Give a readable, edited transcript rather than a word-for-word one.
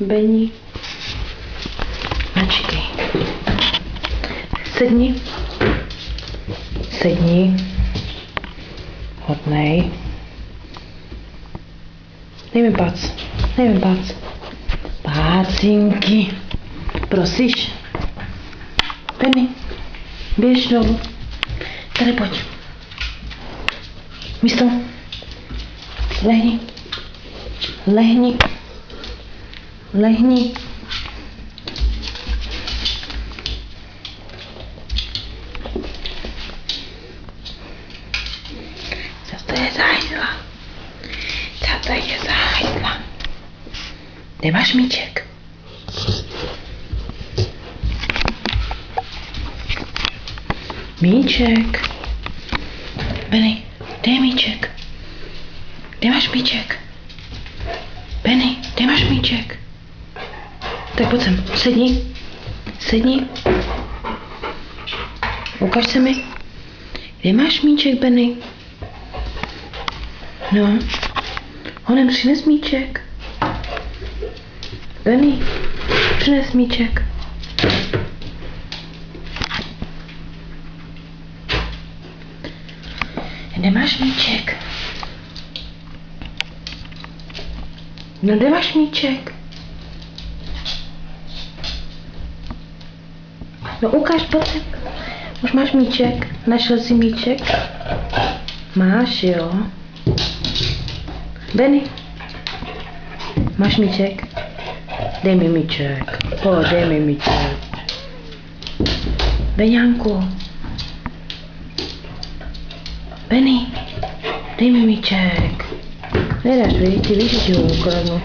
Beni. Načkej. Sedni. Sedni. Hodnej. Dej mi pac. Dej mi pac. Pácinky. Prosíš? Penny. Běž dolů. Tady pojď. Místo. Lehni. Lehni. Lehni. Co to je za hajzla? Co to je za hajzla? Kde máš míček? Míček. Benny, dej míček. Kde máš míček? Benny, kde máš míček? Tak pojď sem, sedni. Sedni. Ukaž se mi. Kde máš míček, Benny? No. Honem, přines míček. Benny, přines míček. Kde máš míček? No, kde máš míček? No, ukáž, pojď sem. Už máš míček? Našel jsi míček? Máš, jo. Benny, máš míček? Dej mi míček. Pojď, dej mi míček. Beňánku. Benny, dej mi míček. Nedáš, víš, ty víš, že ho ukradnu.